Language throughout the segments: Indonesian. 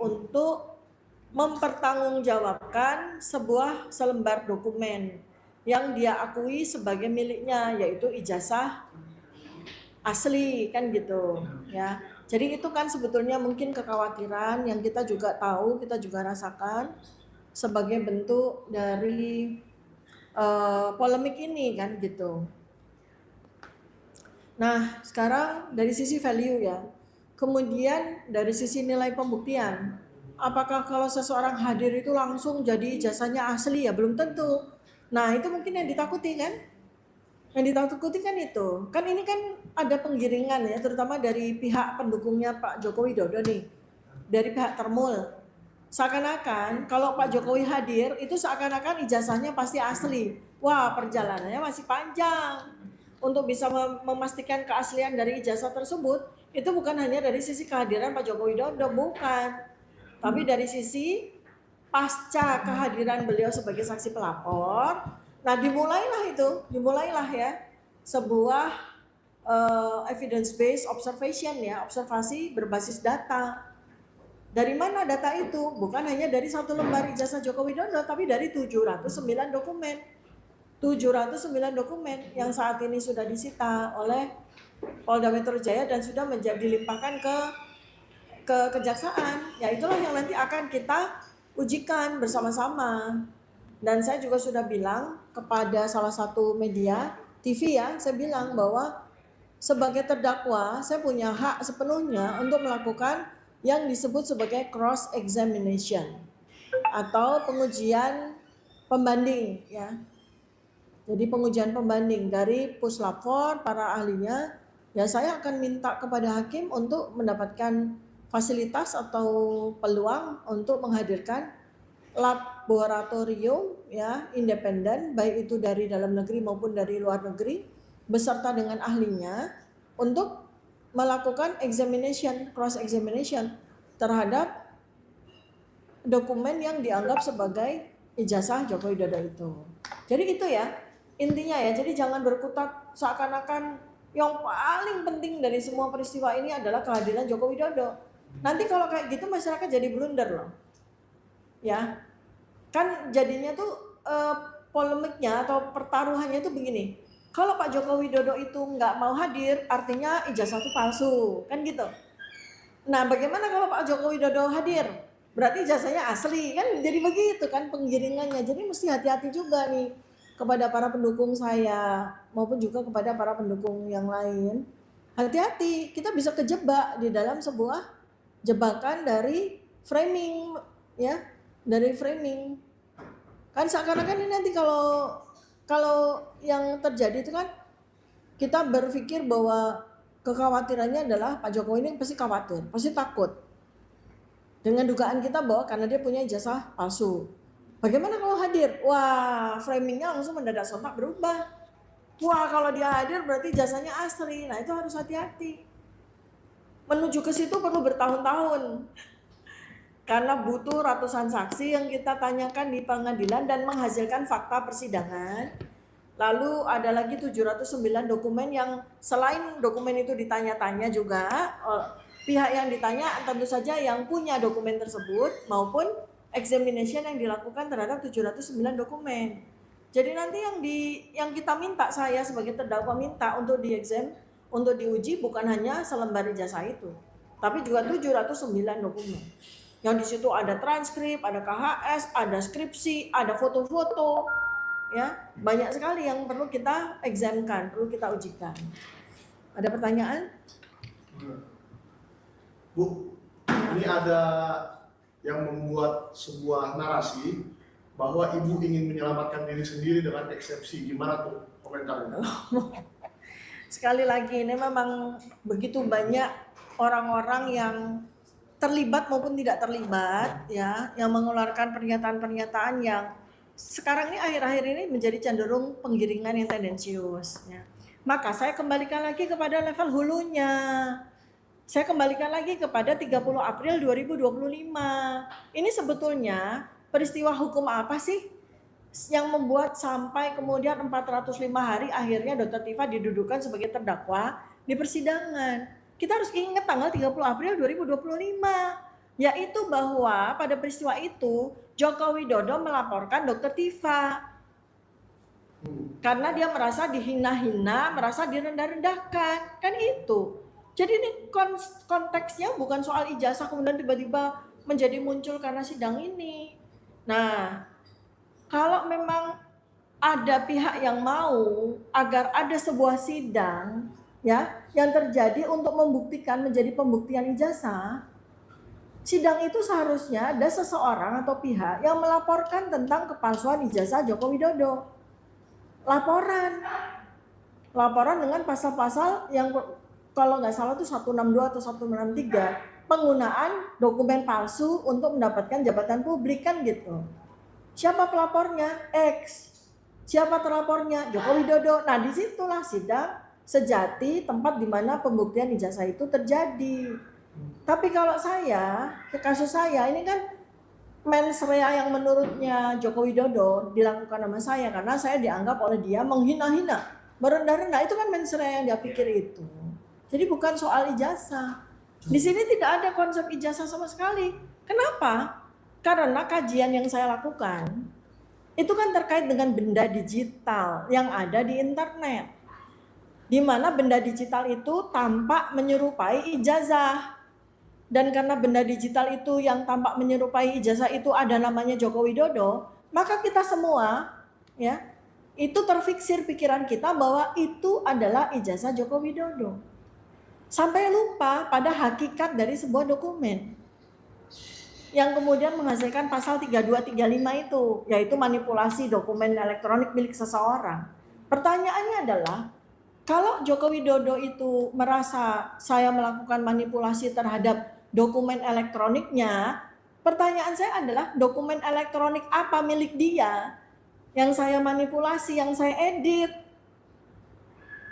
untuk mempertanggungjawabkan sebuah selembar dokumen yang dia akui sebagai miliknya, yaitu ijazah asli kan gitu ya. Jadi itu kan sebetulnya mungkin kekhawatiran yang kita juga tahu, kita juga rasakan sebagai bentuk dari polemik ini kan gitu. Nah sekarang dari sisi value ya, kemudian dari sisi nilai pembuktian, apakah kalau seseorang hadir itu langsung jadi ijazahnya asli ya? Belum tentu. Nah itu mungkin yang ditakuti kan? Yang ditakuti kan itu, kan ini kan ada penggiringan ya, terutama dari pihak pendukungnya Pak Joko Widodo nih, dari pihak Termul. Seakan-akan kalau Pak Jokowi hadir, itu seakan-akan ijazahnya pasti asli. Wah, perjalanannya masih panjang. Untuk bisa memastikan keaslian dari ijazah tersebut, itu bukan hanya dari sisi kehadiran Pak Joko Widodo, bukan. Tapi dari sisi pasca kehadiran beliau sebagai saksi pelapor, nah dimulailah ya sebuah evidence based observation ya, observasi berbasis data. Dari mana data itu? Bukan hanya dari satu lembar ijazah Joko Widodo, tapi dari 709 dokumen. 709 dokumen yang saat ini sudah disita oleh Polda Metro Jaya dan sudah dilimpahkan ke kejaksaan. Ya itulah yang nanti akan kita ujikan bersama-sama. Dan saya juga sudah bilang kepada salah satu media TV ya, saya bilang bahwa sebagai terdakwa saya punya hak sepenuhnya untuk melakukan yang disebut sebagai cross examination atau pengujian pembanding ya. Jadi pengujian pembanding dari puslap 4 para ahlinya, ya saya akan minta kepada hakim untuk mendapatkan fasilitas atau peluang untuk menghadirkan laboratorium ya independen, baik itu dari dalam negeri maupun dari luar negeri, beserta dengan ahlinya untuk melakukan examination, cross examination terhadap dokumen yang dianggap sebagai ijazah Joko Widodo itu. Jadi itu ya intinya ya. Jadi jangan berkutat seakan-akan yang paling penting dari semua peristiwa ini adalah kehadiran Joko Widodo. Nanti kalau kayak gitu masyarakat jadi blunder loh. Ya, kan jadinya tuh polemiknya atau pertaruhannya itu begini. Kalau Pak Joko Widodo itu nggak mau hadir, artinya ijazah itu palsu, kan gitu. Nah, bagaimana kalau Pak Joko Widodo hadir? Berarti ijazahnya asli, kan jadi begitu kan penggiringannya. Jadi mesti hati-hati juga nih kepada para pendukung saya maupun juga kepada para pendukung yang lain. Hati-hati, kita bisa kejebak di dalam sebuah jebakan dari framing ya, dari framing. Kan seakan-akan ini nanti kalau yang terjadi itu kan kita berpikir bahwa kekhawatirannya adalah Pak Jokowi ini pasti khawatir, pasti takut. Dengan dugaan kita bahwa karena dia punya ijazah palsu. Bagaimana kalau hadir? Wah, framingnya langsung mendadak sontak berubah. Wah, kalau dia hadir berarti jasanya asli. Nah, itu harus hati-hati. Menuju ke situ perlu bertahun-tahun. Karena butuh ratusan saksi yang kita tanyakan di pengadilan dan menghasilkan fakta persidangan. Lalu ada lagi 709 dokumen yang selain dokumen itu ditanya-tanya juga, pihak yang ditanya tentu saja yang punya dokumen tersebut maupun examination yang dilakukan terhadap 709 dokumen. Jadi nanti yang kita minta, saya sebagai terdakwa minta untuk di-exam, untuk diuji bukan hanya selembar ijazah itu, tapi juga 709 dokumen. Yang di situ ada transkrip, ada KHS, ada skripsi, ada foto-foto, ya banyak sekali yang perlu kita examkan, perlu kita ujikan. Ada pertanyaan? Bu, ini ada yang membuat sebuah narasi bahwa ibu ingin menyelamatkan diri sendiri dengan eksepsi. Gimana tuh komentarnya? Sekali lagi ini memang begitu banyak orang-orang yang terlibat maupun tidak terlibat ya, yang mengeluarkan pernyataan-pernyataan yang sekarang ini akhir-akhir ini menjadi cenderung penggiringan yang tendensius ya. Maka saya kembalikan lagi kepada level hulunya. Saya kembalikan lagi kepada 30 April 2025. Ini sebetulnya peristiwa hukum apa sih yang membuat sampai kemudian 405 hari akhirnya Dr. Tifa didudukan sebagai terdakwa di persidangan. Kita harus ingat tanggal 30 April 2025. yaitu bahwa pada peristiwa itu Joko Widodo melaporkan Dr. Tifa karena dia merasa dihina-hina, merasa direndah-rendahkan, kan itu. Jadi ini konteksnya bukan soal ijazah kemudian tiba-tiba menjadi muncul karena sidang ini. Nah, kalau memang ada pihak yang mau agar ada sebuah sidang ya yang terjadi untuk membuktikan menjadi pembuktian ijazah, sidang itu seharusnya ada seseorang atau pihak yang melaporkan tentang kepalsuan ijazah Joko Widodo. Laporan dengan pasal-pasal yang kalau nggak salah itu 162 atau 163, penggunaan dokumen palsu untuk mendapatkan jabatan publik kan gitu. Siapa pelapornya? X. Siapa terlapornya? Joko Widodo. Nah, disitulah sidang sejati tempat di mana pembuktian ijazah itu terjadi. Tapi kalau kasus saya ini kan mens rea yang menurutnya Joko Widodo dilakukan sama saya karena saya dianggap oleh dia menghina-hina, merendah-rendah. Itu kan mens rea yang dia pikir itu. Jadi bukan soal ijazah. Di sini tidak ada konsep ijazah sama sekali. Kenapa? Karena kajian yang saya lakukan itu kan terkait dengan benda digital yang ada di internet. Di mana benda digital itu tampak menyerupai ijazah. Dan karena benda digital itu yang tampak menyerupai ijazah itu ada namanya Joko Widodo, maka kita semua ya itu terfiksir pikiran kita bahwa itu adalah ijazah Joko Widodo. Sampai lupa pada hakikat dari sebuah dokumen yang kemudian menghasilkan pasal 3235 itu, yaitu manipulasi dokumen elektronik milik seseorang. Pertanyaannya adalah, kalau Joko Widodo itu merasa saya melakukan manipulasi terhadap dokumen elektroniknya, pertanyaan saya adalah dokumen elektronik apa milik dia yang saya manipulasi, yang saya edit.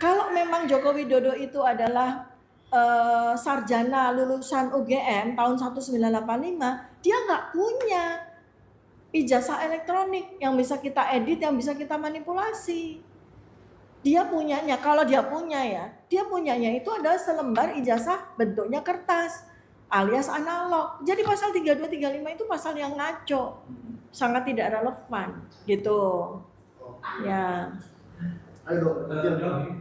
Kalau memang Joko Widodo itu adalah sarjana lulusan UGM tahun 1985, dia nggak punya ijazah elektronik yang bisa kita edit, yang bisa kita manipulasi. Dia punyanya, kalau dia punyanya itu adalah selembar ijazah bentuknya kertas alias analog. Jadi pasal 3235 itu pasal yang ngaco, sangat tidak relevan gitu. Ya. Ayo dong,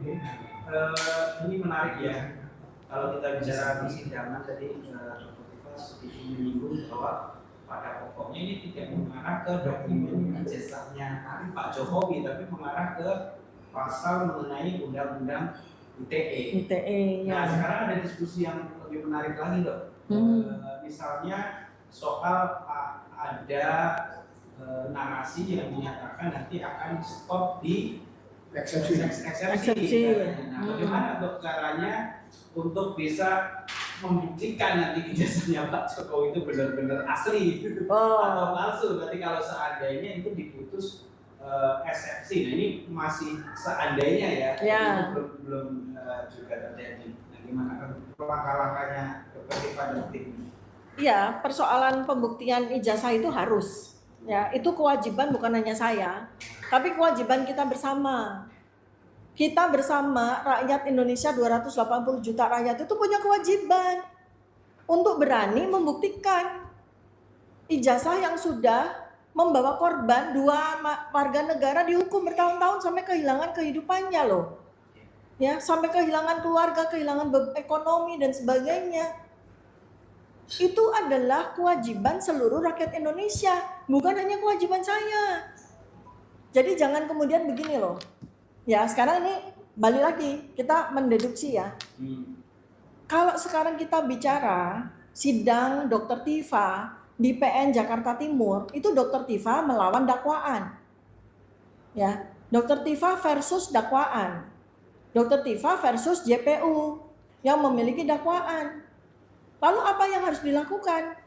ini menarik ya. Kalau kita bicara persidangan tadi Dr. sedikit menyinggung bahwa pada pokoknya ini tidak mengarah ke dokumen ijazahnya Pak Jokowi, tapi mengarah ke pasal mengenai undang-undang ITE. ITE ya. Nah, sekarang ada diskusi yang lebih menarik lagi loh. Misalnya soal ada narasi yang menyatakan nanti akan stop di eksepsi. Nah, bagaimana dok caranya untuk bisa membuktikan nanti ijazahnya Pak Jokowi itu benar-benar asli atau palsu? Berarti kalau seandainya itu diputus eksepsi, nah ini masih seandainya ya. Itu belum juga terjadi. Nah, gimana langkah-langkahnya kepada tim? Iya, persoalan pembuktian ijazah itu harus. Ya, itu kewajiban bukan hanya saya, tapi kewajiban kita bersama. Kita bersama rakyat Indonesia 280 juta rakyat itu punya kewajiban untuk berani membuktikan ijazah yang sudah membawa korban, 2 warga negara dihukum bertahun-tahun sampai kehilangan kehidupannya loh. Ya, sampai kehilangan keluarga, kehilangan ekonomi dan sebagainya. Itu adalah kewajiban seluruh rakyat Indonesia, bukan hanya kewajiban saya. Jadi jangan kemudian begini loh. Ya, sekarang ini balik lagi, kita mendeduksi ya. Kalau sekarang kita bicara sidang Dr. Tifa di PN Jakarta Timur, itu Dr. Tifa melawan dakwaan. Ya, Dr. Tifa versus dakwaan. Dr. Tifa versus JPU yang memiliki dakwaan. Lalu apa yang harus dilakukan?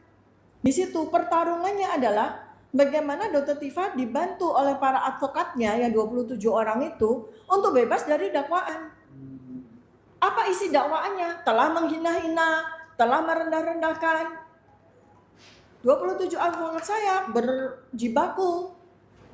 Di situ pertarungannya adalah bagaimana Dr. Tifa dibantu oleh para advokatnya yang 27 orang itu untuk bebas dari dakwaan. Apa isi dakwaannya? Telah menghina-hina, telah merendah-rendahkan. 27 advokat saya berjibaku,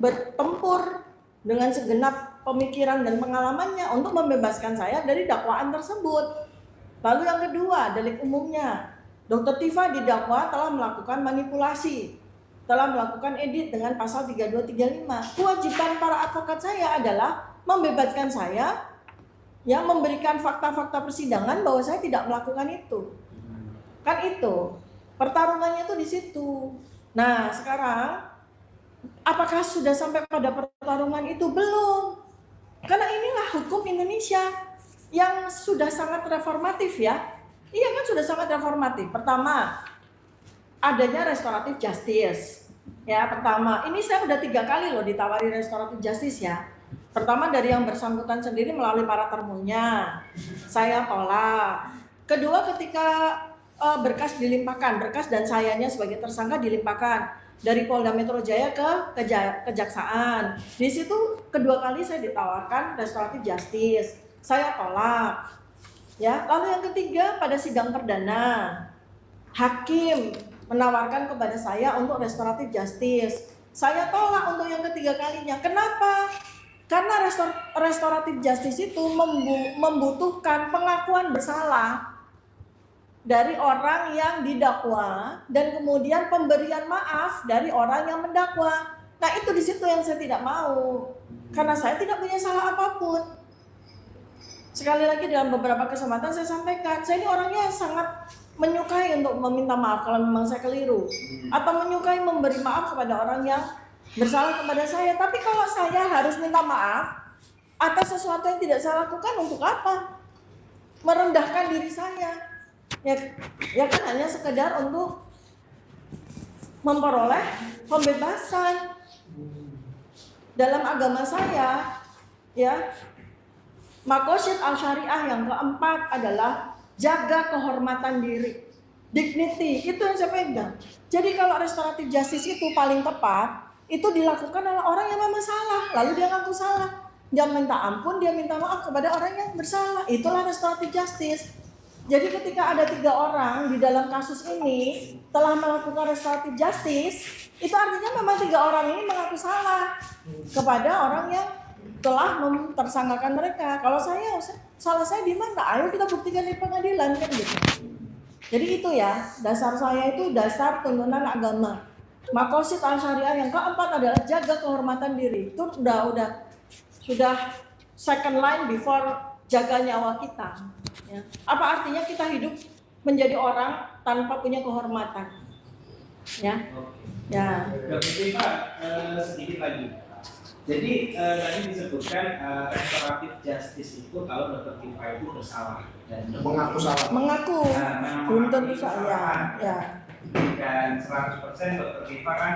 bertempur dengan segenap pemikiran dan pengalamannya untuk membebaskan saya dari dakwaan tersebut. Lalu yang kedua, delik umumnya. Dr. Tifa didakwa telah melakukan manipulasi, telah melakukan edit dengan pasal 3235. Kewajiban para advokat saya adalah membebaskan saya, yang memberikan fakta-fakta persidangan bahwa saya tidak melakukan itu. Kan itu pertarungannya tuh di situ. Nah, sekarang apakah sudah sampai pada pertarungan itu? Belum. Karena inilah hukum Indonesia yang sudah sangat reformatif ya. Iya kan, sudah sangat reformatif. Pertama, adanya restoratif justice. Ya, pertama, ini saya udah 3 kali loh ditawari restoratif justice ya. Pertama dari yang bersangkutan sendiri melalui para termonya, saya tolak. Kedua, ketika berkas dilimpahkan, berkas dan sayanya sebagai tersangka dilimpahkan dari Polda Metro Jaya ke Kejaksaan. Di situ kedua kali saya ditawarkan restoratif justice, saya tolak. Ya, lalu yang ketiga pada sidang perdana, hakim menawarkan kepada saya untuk restoratif justice. Saya tolak untuk yang ketiga kalinya. Kenapa? Karena restoratif justice itu membutuhkan pengakuan bersalah dari orang yang didakwa dan kemudian pemberian maaf dari orang yang mendakwa. Nah, itu di situ yang saya tidak mau. Karena saya tidak punya salah apapun. Sekali lagi dalam beberapa kesempatan saya sampaikan, saya ini orangnya sangat menyukai untuk meminta maaf kalau memang saya keliru, atau menyukai memberi maaf kepada orang yang bersalah kepada saya. Tapi kalau saya harus minta maaf atas sesuatu yang tidak saya lakukan, untuk apa? Merendahkan diri saya. Ya kan hanya sekedar untuk memperoleh pembebasan. Dalam agama saya, ya, Maqasid al-Syariah yang keempat adalah jaga kehormatan diri, dignity, itu yang saya pegang. Jadi kalau restoratif justice itu paling tepat, itu dilakukan oleh orang yang memang salah, lalu dia ngaku salah, dia minta ampun, dia minta maaf kepada orang yang bersalah, itulah restoratif justice. Jadi ketika ada 3 orang di dalam kasus ini telah melakukan restoratif justice, itu artinya memang 3 orang ini mengaku salah kepada orang yang telah memtersangkakan mereka. Kalau salah saya di mana? Ayo kita buktikan di pengadilan kan gitu. Jadi itu ya, dasar saya itu dasar tuntunan agama. Maqasid al-Syariah yang keempat adalah jaga kehormatan diri. Itu sudah second line before jaga nyawa kita. Ya. Apa artinya kita hidup menjadi orang tanpa punya kehormatan? Ya. Ya. Oke, Pak, sedikit lagi. Jadi tadi disebutkan restoratif justice itu kalau Dr. Tifa itu bersalah dan mengaku salah. Mengaku. Belum tentu saya. Ya. Dan 100% Dr. Tifa kan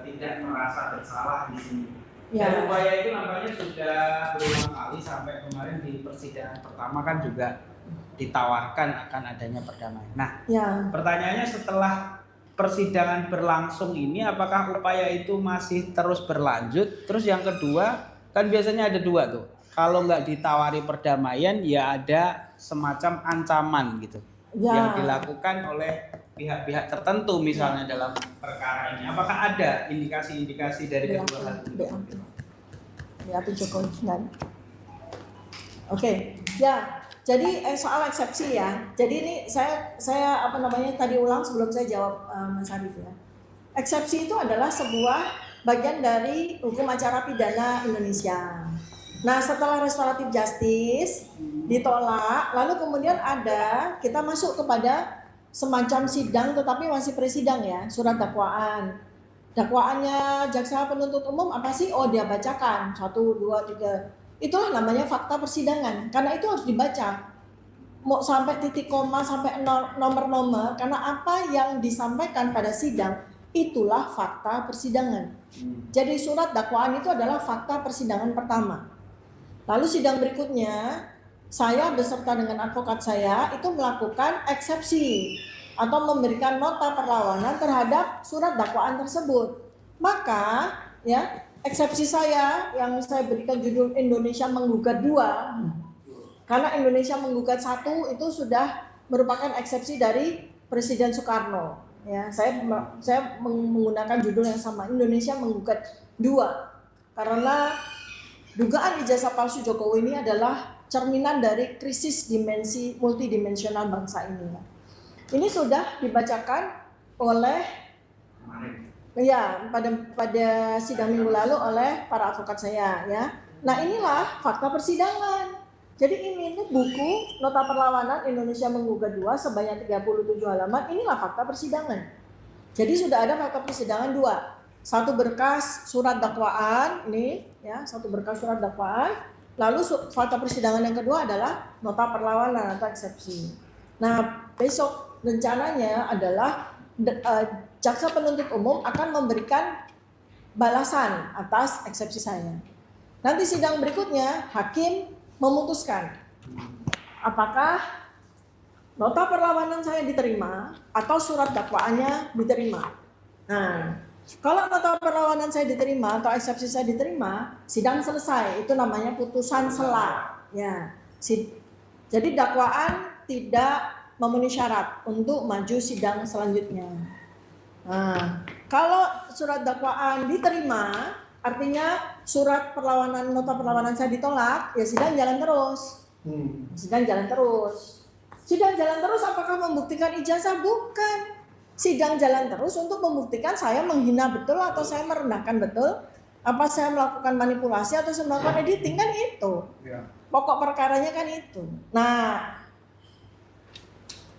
tidak merasa bersalah di sini. Ya. Dan upaya itu nampaknya sudah berulang kali sampai kemarin di persidangan pertama kan juga ditawarkan akan adanya perdamaian. Nah, ya. Pertanyaannya setelah persidangan berlangsung ini apakah upaya itu masih terus berlanjut? Terus yang kedua, kan biasanya ada 2 tuh. Kalau nggak ditawari perdamaian ya ada semacam ancaman gitu. Ya. Yang dilakukan oleh pihak-pihak tertentu misalnya dalam perkara ini. Apakah ada indikasi-indikasi dari kedua hal itu? Oke, ya. Jadi soal eksepsi ya. Jadi ini saya tadi ulang sebelum saya jawab Mas Arif ya. Eksepsi itu adalah sebuah bagian dari hukum acara pidana Indonesia. Nah, setelah restoratif justice ditolak, lalu kemudian kita masuk kepada semacam sidang tetapi masih presidang ya, surat dakwaan. Dakwaannya jaksa penuntut umum apa sih? Oh, dia bacakan 1, 2, 3. Itulah namanya fakta persidangan, karena itu harus dibaca. Mau sampai titik koma, sampai nomor-nomor, karena apa yang disampaikan pada sidang, itulah fakta persidangan. Jadi surat dakwaan itu adalah fakta persidangan pertama. Lalu sidang berikutnya, saya beserta dengan advokat saya itu melakukan eksepsi atau memberikan nota perlawanan terhadap surat dakwaan tersebut. Maka, ya, eksepsi saya yang saya berikan judul Indonesia Menggugat 2, karena Indonesia Menggugat 1 itu sudah merupakan eksepsi dari Presiden Soekarno. Ya, saya menggunakan judul yang sama, Indonesia Menggugat 2, karena dugaan ijazah palsu Jokowi ini adalah cerminan dari krisis dimensi multidimensional bangsa ini. Ini sudah dibacakan oleh pada sidang minggu lalu oleh para advokat saya ya. Nah inilah fakta persidangan. Jadi ini buku Nota Perlawanan Indonesia Menggugat 2 sebanyak 37 halaman. Inilah fakta persidangan. Jadi sudah ada fakta persidangan 2. Satu berkas surat dakwaan ini ya, satu berkas surat dakwaan. Lalu fakta persidangan yang kedua adalah nota perlawanan atau eksepsi. Nah, besok rencananya adalah jaksa penuntut umum akan memberikan balasan atas eksepsi saya. Nanti sidang berikutnya hakim memutuskan apakah nota perlawanan saya diterima atau surat dakwaannya diterima. Nah, kalau nota perlawanan saya diterima atau eksepsi saya diterima, sidang selesai. Itu namanya putusan sela. Ya. Jadi dakwaan tidak memenuhi syarat untuk maju sidang selanjutnya. Nah, kalau surat dakwaan diterima, artinya surat perlawanan, nota perlawanan saya ditolak, ya sidang jalan terus. Sidang jalan terus. Sidang jalan terus apakah membuktikan ijazah? Bukan. Sidang jalan terus untuk membuktikan saya menghina betul atau saya merendahkan betul, apa saya melakukan manipulasi atau saya melakukan editing, kan itu. Pokok perkaranya kan itu. Nah,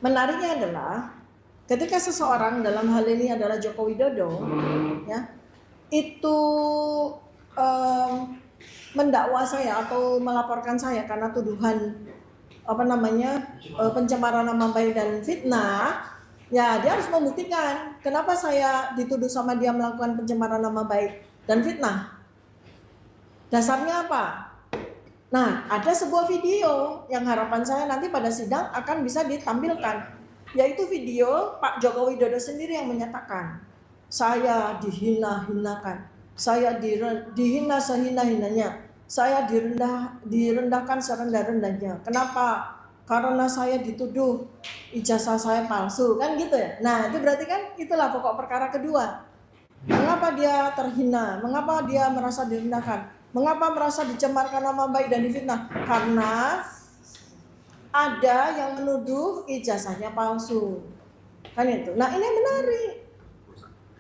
menariknya adalah ketika seseorang, dalam hal ini adalah Joko Widodo, ya, itu mendakwa saya atau melaporkan saya karena tuduhan pencemaran nama baik dan fitnah, ya dia harus membuktikan kenapa saya dituduh sama dia melakukan pencemaran nama baik dan fitnah. Dasarnya apa? Nah, ada sebuah video yang harapan saya nanti pada sidang akan bisa ditampilkan, yaitu video Pak Joko Widodo sendiri yang menyatakan, saya dihina-hinakan, saya dihina sehina-hinanya, saya direndahkan serendah-rendahnya. Kenapa? Karena saya dituduh ijazah saya palsu, kan gitu ya. Nah, itu berarti kan itulah pokok perkara kedua. Mengapa dia terhina? Mengapa dia merasa direndahkan? Mengapa merasa dicemarkan nama baik dan difitnah? Karena ada yang menuduh ijazahnya palsu. Kan itu. Nah, ini menarik.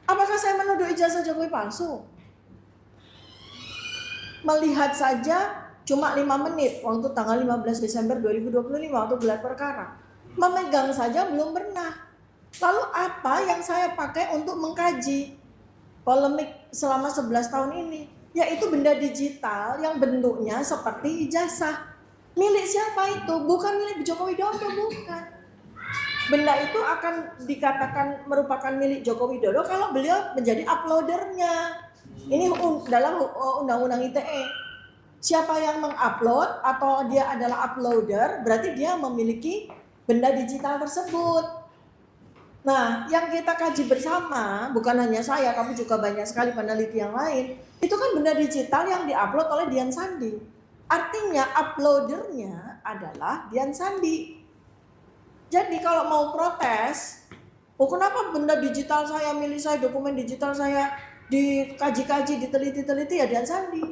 Apakah saya menuduh ijazah Jokowi palsu? Melihat saja cuma 5 menit waktu tanggal 15 Desember 2025 waktu gelar perkara. Memegang saja belum pernah. Lalu apa yang saya pakai untuk mengkaji polemik selama 11 tahun ini? Yaitu benda digital yang bentuknya seperti ijazah. Milik siapa itu? Bukan milik Joko Widodo, bukan. Benda itu akan dikatakan merupakan milik Joko Widodo kalau beliau menjadi uploadernya. Ini dalam undang-undang ITE. Siapa yang mengupload atau dia adalah uploader, berarti dia memiliki benda digital tersebut. Nah, yang kita kaji bersama, bukan hanya saya, tapi juga banyak sekali peneliti yang lain, itu kan benda digital yang diupload oleh Dian Sandi. Artinya uploadernya adalah Dian Sandi. Jadi kalau mau protes, kenapa benda digital saya, milik saya, dokumen digital saya dikaji-kaji, diteliti-teliti, ya Dian Sandi.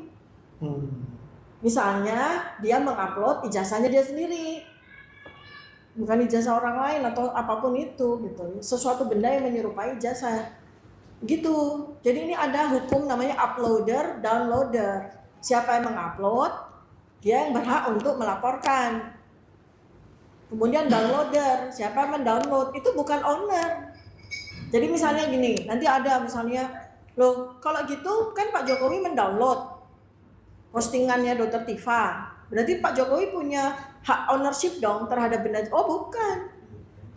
Misalnya dia mengupload ijazahnya dia sendiri, bukan ijazah orang lain atau apapun itu gitu. Sesuatu benda yang menyerupai ijazah. Gitu. Jadi ini ada hukum namanya uploader, downloader. Siapa yang mengupload, dia yang berhak untuk melaporkan. Kemudian downloader, siapa yang mendownload, itu bukan owner. Jadi misalnya gini, nanti ada misalnya, loh kalau gitu kan Pak Jokowi mendownload postingannya Dr. Tifa. Berarti Pak Jokowi punya hak ownership dong terhadap benda. Oh bukan.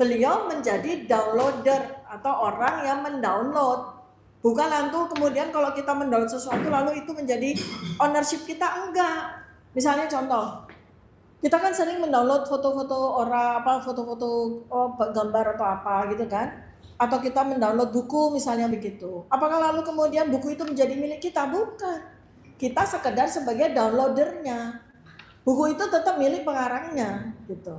Beliau menjadi downloader atau orang yang mendownload. Bukan lalu kemudian kalau kita mendownload sesuatu lalu itu menjadi ownership kita, enggak. Misalnya contoh, kita kan sering mendownload foto-foto orang, foto-foto gambar atau apa gitu kan. Atau kita mendownload buku misalnya begitu. Apakah lalu kemudian buku itu menjadi milik kita? Bukan. Kita sekedar sebagai downloadernya. Buku itu tetap milik pengarangnya gitu.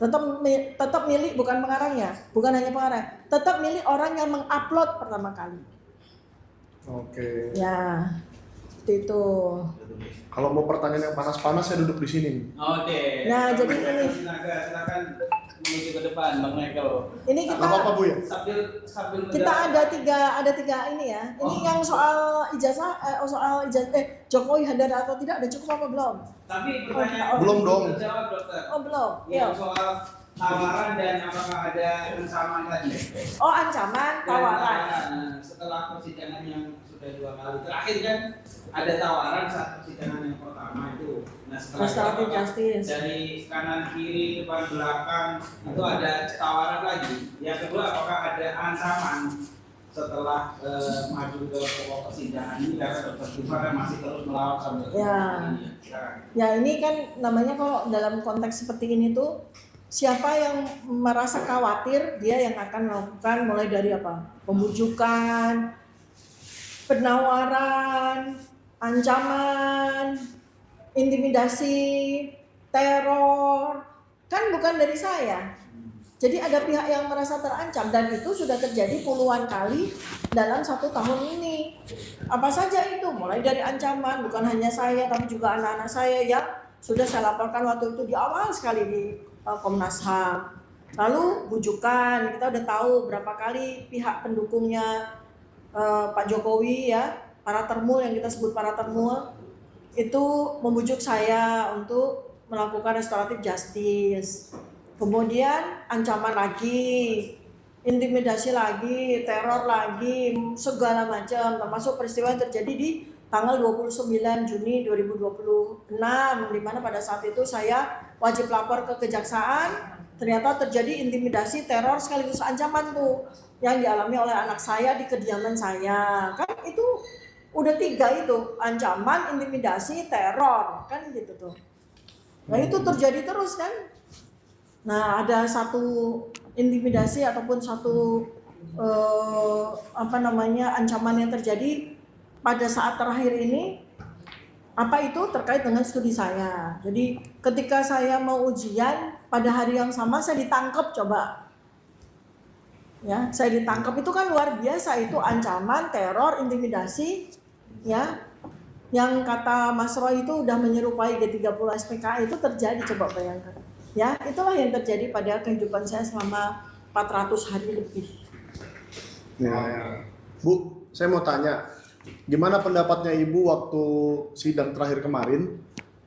Tetap milik bukan pengarangnya, bukan hanya pengarang, tetap milik orang yang mengupload pertama kali. Oke. Ya, seperti itu. Kalau mau pertanyaan yang panas-panas saya duduk di sini. Oke. Nah, jadi ini silakan menuju ke depan, Bang Michael. Ini Nggak apa-apa Bu ya. Sambil kita ada tiga ini ya. Ini yang soal ijazah, Jokowi hadir atau tidak udah cukup apa belum? Tapi pertanyaan Belum dong. terjawab, Dokter. Oh belum. Yang Iya. soal tawaran dan apakah ada ancaman tadi? Oh ancaman, tawaran. Nah, setelah persidangan yang sudah 2 kali terakhir kan ada tawaran saat persidangan yang pertama itu. Nah setelah Restoratif itu justice. dari kanan kiri depan belakang itu ada tawaran lagi. Yang kedua apakah ada ancaman setelah maju ke pokok persidangan ini karena Dr. Tifa kan masih terus melawan sampai Ya. ini sekarang. Ya ini kan namanya kalau dalam konteks seperti ini tuh siapa yang merasa khawatir dia yang akan melakukan mulai dari apa? Pembujukan, penawaran, ancaman, intimidasi, teror, kan bukan dari saya. Jadi ada pihak yang merasa terancam dan itu sudah terjadi puluhan kali dalam 1 tahun ini. Apa saja itu? Mulai dari ancaman, bukan hanya saya tapi juga anak-anak saya yang sudah saya laporkan waktu itu di awal sekali di Komnas HAM. Lalu bujukan, kita udah tahu berapa kali pihak pendukungnya Pak Jokowi ya, para termul yang kita sebut para termul itu membujuk saya untuk melakukan restoratif justice. Kemudian ancaman lagi, intimidasi lagi, teror lagi, segala macam, termasuk peristiwa yang terjadi di tanggal 29 Juni 2026, di mana pada saat itu saya wajib lapor ke kejaksaan, ternyata terjadi intimidasi, teror sekaligus ancaman tuh yang dialami oleh anak saya di kediaman saya. Kan itu udah 3 itu, ancaman, intimidasi, teror, kan gitu tuh. Nah itu terjadi terus kan. Nah ada satu intimidasi ataupun satu ancaman yang terjadi pada saat terakhir ini, apa itu terkait dengan studi saya. Jadi ketika saya mau ujian pada hari yang sama saya ditangkap coba. Ya, saya ditangkap itu kan luar biasa, itu ancaman, teror, intimidasi, ya. Yang kata Mas Roy itu udah menyerupai G30 SPKI itu terjadi, coba bayangkan. Ya, itulah yang terjadi pada kehidupan saya selama 400 hari lebih. Ya. Bu, saya mau tanya, gimana pendapatnya Ibu waktu sidang terakhir kemarin?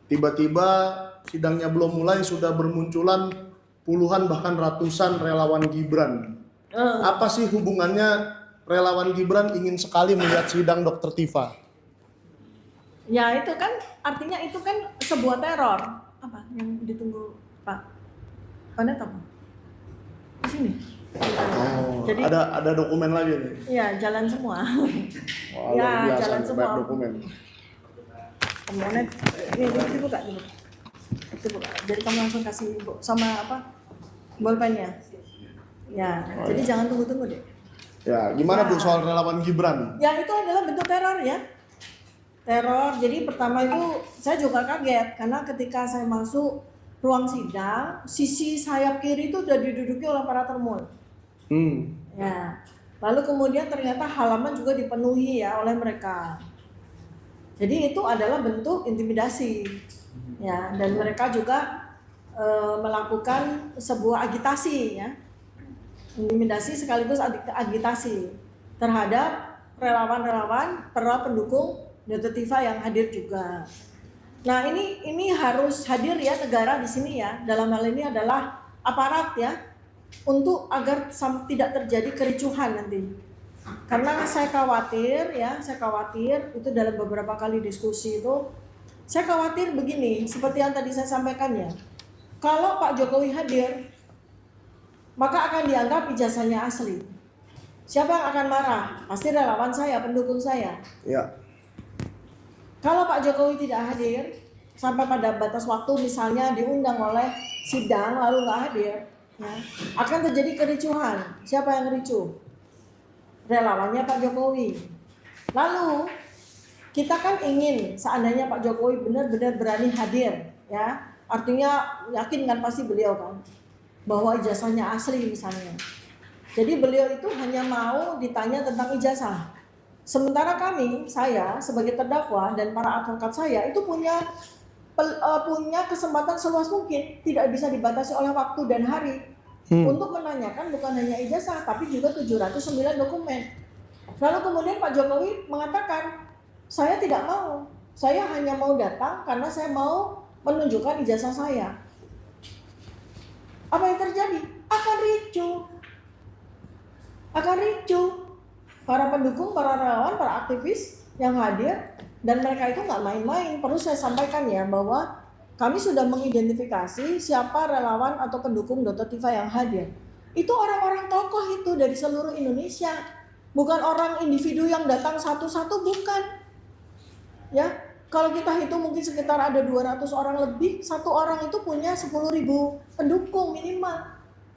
Tiba-tiba sidangnya belum mulai sudah bermunculan puluhan bahkan ratusan relawan Gibran. Apa sih hubungannya relawan Gibran ingin sekali melihat sidang Dr. Tifa? Ya itu kan artinya itu kan sebuah teror. Apa yang ditunggu Pak? Mana apa? Di sini. Oh, Jadi ada dokumen lagi nih. ya jalan semua. Wah, Ya, luar biasa jalan nih, semua. banyak dokumen. Kemudian ini dibuka dulu. Dibuka. Jadi kamu langsung kasih Ibu sama apa? Bolpennya. Ya, jadi jangan tunggu-tunggu deh. Ya, gimana Ya. Bu soal relawan Gibran? Ya itu adalah bentuk teror ya. Teror. Jadi pertama itu saya juga kaget karena ketika saya masuk ruang sidang, sisi sayap kiri itu sudah diduduki oleh para termul. Ya. Lalu kemudian ternyata halaman juga dipenuhi ya oleh mereka. Jadi itu adalah bentuk intimidasi. Ya, dan mereka juga melakukan sebuah agitasi ya. Intimidasi sekaligus agitasi terhadap relawan-relawan para pendukung Dr. Tifa yang hadir juga. Nah, ini harus hadir ya negara di sini ya. Dalam hal ini adalah aparat ya, untuk agar tidak terjadi kericuhan nanti. Karena saya khawatir itu dalam beberapa kali diskusi itu, saya khawatir begini, seperti yang tadi saya sampaikan ya. Kalau Pak Jokowi hadir, maka akan dianggap ijazahnya asli. Siapa yang akan marah? Pasti relawan saya, pendukung saya. Ya. Kalau Pak Jokowi tidak hadir, sampai pada batas waktu misalnya diundang oleh sidang lalu nggak hadir, ya, akan terjadi kericuhan. Siapa yang ricuh? Relawannya Pak Jokowi. Lalu kita kan ingin seandainya Pak Jokowi benar-benar berani hadir, ya, artinya yakin kan pasti beliau kan bahwa ijazahnya asli misalnya. Jadi beliau itu hanya mau ditanya tentang ijazah. Sementara saya sebagai terdakwa dan para advokat saya itu punya kesempatan seluas mungkin, tidak bisa dibatasi oleh waktu dan hari. untuk menanyakan bukan hanya ijazah tapi juga 709 dokumen. Lalu kemudian Pak Jokowi mengatakan, saya tidak mau, saya hanya mau datang karena saya mau menunjukkan ijazah saya. Apa yang terjadi? Akan ricuh. Para pendukung, para relawan, para aktivis yang hadir, dan mereka itu nggak main-main. Perlu saya sampaikan ya bahwa kami sudah mengidentifikasi siapa relawan atau pendukung Dr. Tifa yang hadir. Itu orang-orang tokoh itu dari seluruh Indonesia. Bukan orang individu yang datang satu-satu, bukan. Ya, kalau kita hitung mungkin sekitar ada 200 orang lebih, satu orang itu punya 10.000 pendukung minimal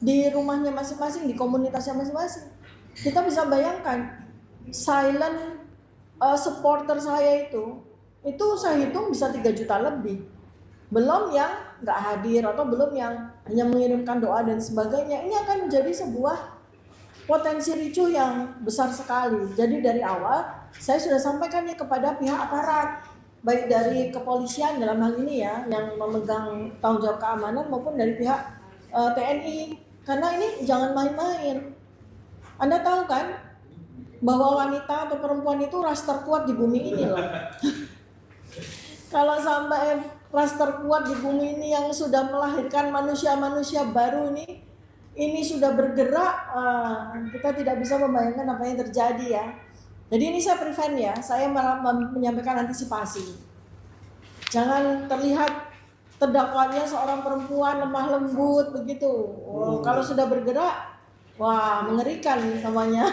di rumahnya masing-masing, di komunitasnya masing-masing. Kita bisa bayangkan, silent supporter saya itu saya hitung bisa 3 juta lebih. Belum yang nggak hadir atau belum yang hanya mengirimkan doa dan sebagainya. Ini akan menjadi sebuah potensi ricuh yang besar sekali. Jadi dari awal saya sudah sampaikan ya kepada pihak aparat, baik dari kepolisian dalam hal ini ya yang memegang tanggung jawab keamanan maupun dari pihak TNI, karena ini jangan main-main. Anda tahu kan bahwa wanita atau perempuan itu ras terkuat di bumi ini loh. Kalau sampai ras terkuat di bumi ini yang sudah melahirkan manusia-manusia baru ini sudah bergerak, kita tidak bisa membayangkan apa yang terjadi ya. Jadi ini saya prevent ya, saya malah menyampaikan antisipasi. Jangan terlihat terdakwanya seorang perempuan lemah lembut begitu. Kalau sudah bergerak, wah mengerikan namanya.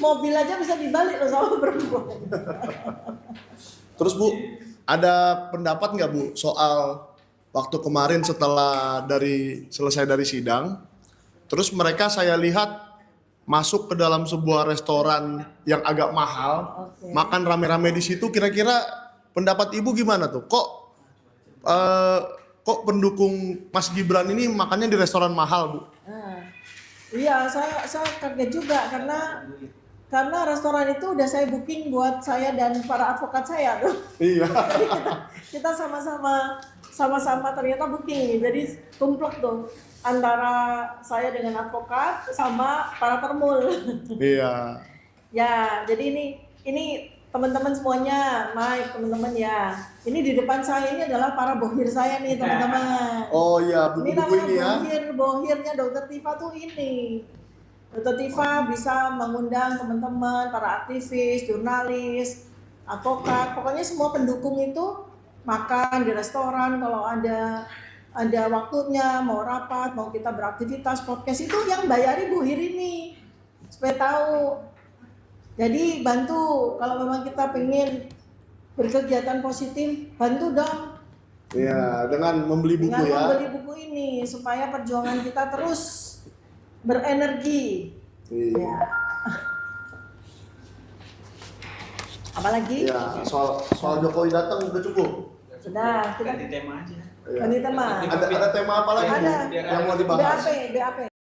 Mobil aja bisa dibalik loh sama perempuan. Terus Bu, ada pendapat nggak Bu soal waktu kemarin setelah selesai dari sidang, terus mereka saya lihat masuk ke dalam sebuah restoran yang agak mahal, makan rame-rame di situ. Kira-kira pendapat Ibu gimana tuh? Kok pendukung Mas Gibran ini makannya di restoran mahal, Bu? Iya, saya kaget juga karena restoran itu udah saya booking buat saya dan para advokat saya tuh. Iya. Jadi kita sama-sama ternyata booking. Jadi tumplek tuh antara saya dengan advokat sama para termul. Iya. Ya, jadi ini teman-teman semuanya, Mike, teman-teman ya. Ini di depan saya ini adalah para bohir saya nih, teman-teman. Oh iya, buku-buku ini ya. Bohirnya Dr. Tifa tuh ini. Dr. Tifa bisa mengundang teman-teman, para aktivis, jurnalis, advokat, pokoknya semua pendukung itu makan di restoran kalau ada waktunya, mau rapat, mau kita beraktivitas, podcast itu yang bayari bohir ini. Supaya tahu. Jadi bantu kalau memang kita pengen berkegiatan positif, bantu dong. Iya, dengan membeli buku dengan ya. Membeli buku ini supaya perjuangan kita terus berenergi. Iya. Ya. Apalagi? Ya, soal Jokowi datang udah cukup. Sudah, kita ganti tema aja. Iya. ganti tema. Ada tema apa lagi Bu, Ada. yang mau dibahas? BAP.